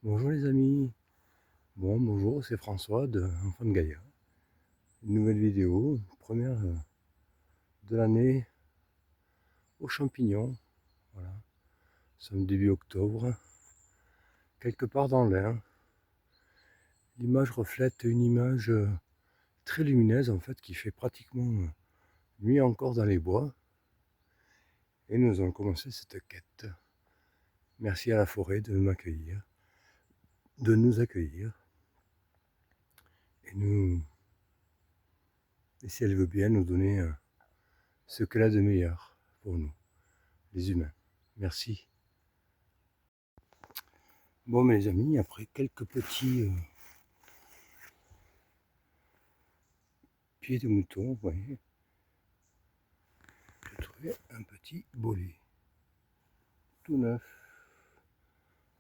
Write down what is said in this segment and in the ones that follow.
Bonjour les amis, bonjour, c'est François de Enfant de Gaïa. Une nouvelle vidéo, première de l'année aux champignons. Voilà, nous sommes début octobre, quelque part dans l'Ain. L'image reflète une image très lumineuse en fait qui fait pratiquement nuit encore dans les bois. Et nous allons commencer cette quête. Merci à la forêt de m'accueillir, de nous accueillir. Et si elle veut bien nous donner ce qu'elle a de meilleur pour nous, les humains. Merci. Bon, mes amis, après quelques petits pieds de mouton, vous voyez, j'ai trouvé un petit bolet, tout neuf.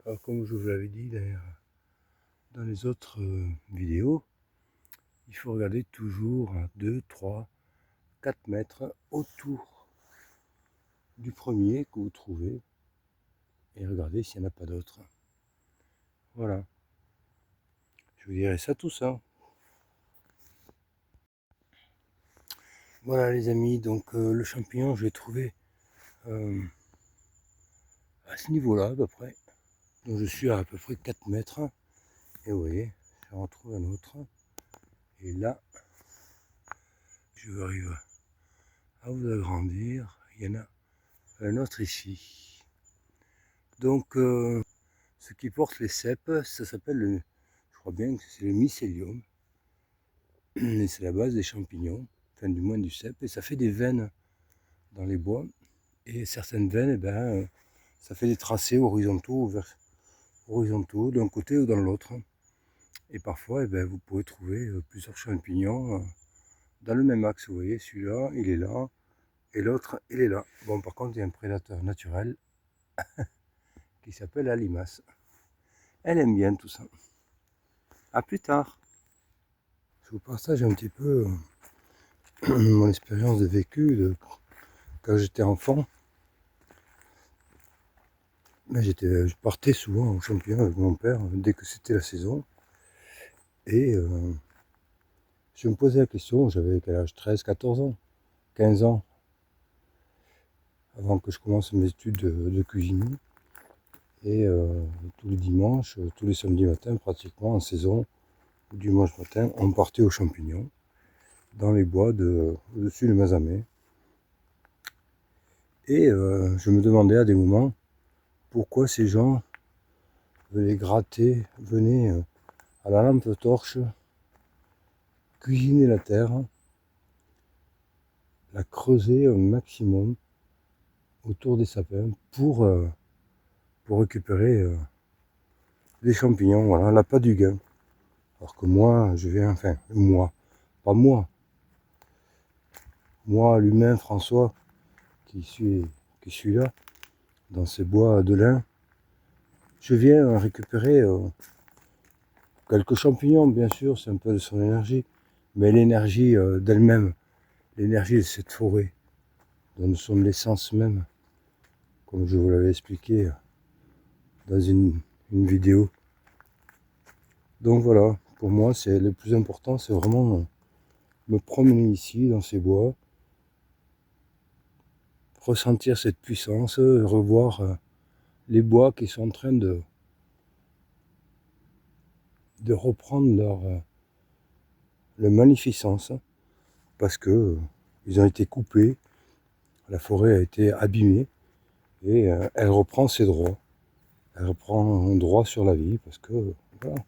Alors, comme je vous l'avais dit d'ailleurs dans les autres vidéos, il faut regarder toujours à 2, 3, 4 mètres autour du premier que vous trouvez et regardez s'il n'y en a pas d'autres. Voilà. Je vous dirai ça tout ça. Voilà les amis, donc le champignon je l'ai trouvé à ce niveau-là à peu près. Donc je suis à peu près 4 mètres. Et vous voyez, j'en retrouve un autre. Et là, je arrive à vous agrandir. Il y en a un autre ici. Donc, ce qui porte les cèpes, ça s'appelle, je crois bien que c'est le mycélium. Et c'est la base des champignons, enfin du moins du cèpe. Et ça fait des veines dans les bois. Et certaines veines, eh ben, ça fait des tracés horizontaux d'un côté ou dans l'autre. Et parfois, eh ben, vous pouvez trouver plusieurs champignons dans le même axe. Vous voyez, celui-là, il est là, et l'autre, il est là. Bon, par contre, il y a un prédateur naturel qui s'appelle la limace. Elle aime bien tout ça. A plus tard. Je vous partage un petit peu mon expérience de vécu quand j'étais enfant. Ben, je partais souvent aux champignons avec mon père dès que c'était la saison. Et je me posais la question, j'avais quel âge, 13, 14 ans, 15 ans, avant que je commence mes études de cuisine. Et tous les dimanches, tous les samedis matins, pratiquement en saison, ou dimanche matin, on partait aux champignons, dans les bois au-dessus de Mazamet. Et je me demandais à des moments pourquoi ces gens venaient gratter, venaient à la lampe torche, cuisiner la terre, la creuser au maximum autour des sapins pour récupérer des champignons, voilà, l'appât du gain. Alors que moi, je viens, enfin, moi, pas moi, moi, l'humain François, qui suis là, dans ces bois de lin, je viens récupérer quelques champignons, bien sûr, c'est un peu de son énergie, mais l'énergie d'elle-même, l'énergie de cette forêt, dont nous sommes l'essence même, comme je vous l'avais expliqué dans une vidéo. Donc voilà, pour moi, c'est le plus important, c'est vraiment me promener ici, dans ces bois, ressentir cette puissance, revoir les bois qui sont en train de reprendre leur magnificence, parce que ils ont été coupés, la forêt a été abîmée, et elle reprend ses droits. Elle reprend un droit sur la vie, parce que voilà,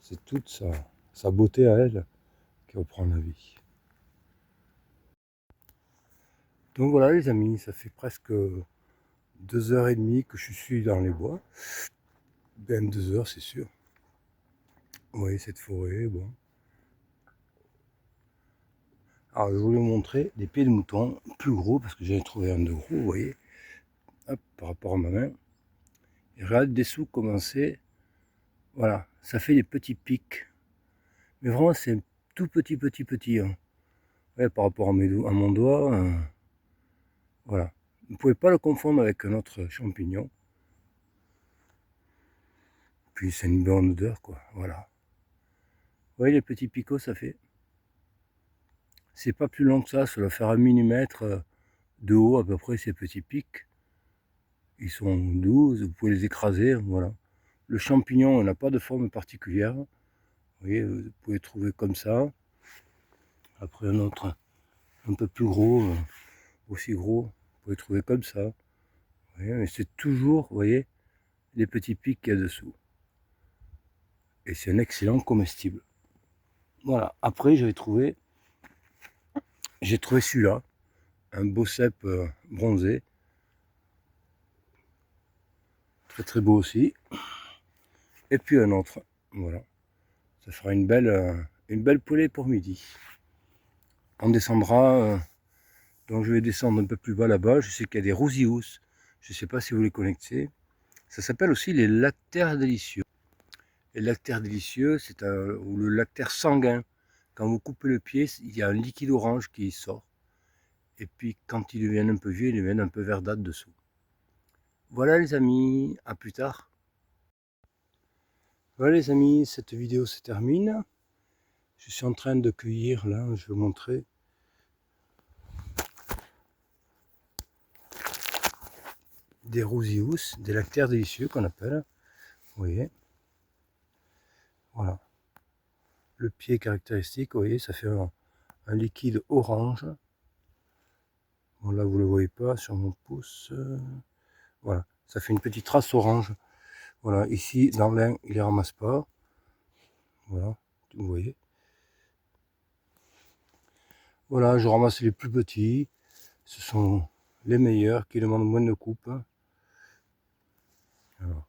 c'est toute sa beauté à elle qui reprend la vie. Donc voilà les amis, ça fait presque 2h30 que je suis dans les bois. Ben 2 heures c'est sûr. Vous voyez cette forêt, bon. Alors je voulais vous montrer des pieds de mouton plus gros, parce que j'en ai trouvé un de gros, vous voyez. Hop, par rapport à ma main. Et regarde dessous comment c'est. Voilà, ça fait des petits pics. Mais vraiment c'est tout petit. Hein. Ouais, par rapport à mon doigt. Voilà. Vous ne pouvez pas le confondre avec un autre champignon. puis c'est une bonne odeur, quoi. Voilà. Vous voyez les petits picots, ça fait. C'est pas plus long que ça doit faire 1 millimètre de haut à peu près, ces petits pics. Ils sont doux, vous pouvez les écraser, voilà. Le champignon n'a pas de forme particulière. Vous voyez, vous pouvez trouver comme ça. Après un autre un peu plus gros, aussi gros, vous pouvez trouver comme ça. Vous voyez, mais c'est toujours, vous voyez, les petits pics qu'il y a dessous. Et c'est un excellent comestible. Voilà, après j'ai trouvé celui-là, un beau cèpe bronzé. Très très beau aussi. Et puis un autre, voilà. Ça fera une belle poêlée pour midi. On descendra, donc je vais descendre un peu plus bas là-bas. Je sais qu'il y a des rousillous. Je ne sais pas si vous les connaissez. Ça s'appelle aussi les lactaires délicieux. Les lactaires délicieux, c'est ou le lactaire sanguin. Quand vous coupez le pied, il y a un liquide orange qui sort. Et puis quand ils deviennent un peu vieux, ils deviennent un peu verdâtres dessous. Voilà les amis, à plus tard. Voilà les amis, cette vidéo se termine. Je suis en train de cueillir, là, je vais vous montrer. Des rousillous, des lactaires délicieux qu'on appelle. Vous voyez. Voilà. Le pied caractéristique, vous voyez, ça fait un liquide orange. Bon, là, vous ne le voyez pas sur mon pouce. Voilà, ça fait une petite trace orange. Voilà, ici, dans l'un, il ne les ramasse pas. Voilà, vous voyez. Voilà, je ramasse les plus petits. Ce sont les meilleurs qui demandent moins de coupe. Alors,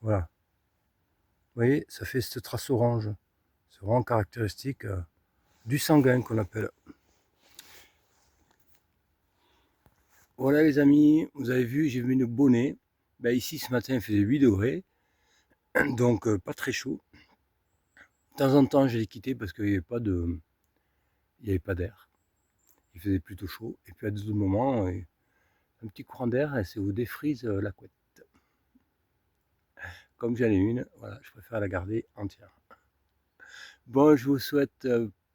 voilà. Vous voyez, ça fait cette trace orange. C'est vraiment caractéristique du sanguin qu'on appelle. Voilà les amis, vous avez vu, j'ai mis le bonnet. Ben, ici ce matin il faisait 8 degrés, donc pas très chaud. De temps en temps je l'ai quitté parce qu'il n'y avait pas d'air. Il faisait plutôt chaud. Et puis à d'autres moments, un petit courant d'air et ça vous défrise la couette. Comme j'en ai une, voilà, je préfère la garder entière. Bon, je vous souhaite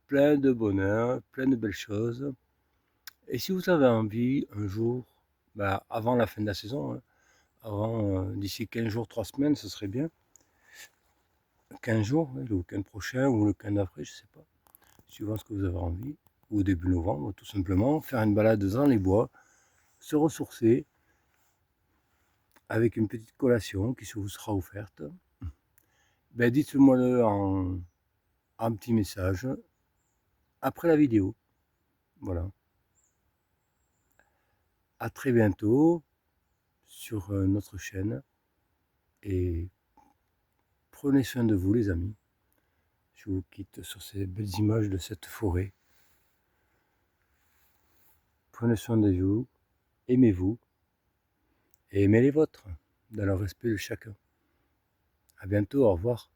plein de bonheur, plein de belles choses. Et si vous avez envie, un jour, bah, avant la fin de la saison, hein, avant d'ici 15 jours, 3 semaines, ce serait bien. 15 jours, hein, le week-end prochain ou le week-end d'après, je ne sais pas, suivant ce que vous avez envie, ou au début novembre, tout simplement, faire une balade dans les bois, se ressourcer, avec une petite collation qui vous sera offerte. Ben, dites-moi-le en petit message après la vidéo. Voilà. À très bientôt sur notre chaîne et prenez soin de vous les amis. Je vous quitte sur ces belles images de cette forêt. Prenez soin de vous, aimez-vous et aimez les vôtres dans le respect de chacun. À bientôt, au revoir.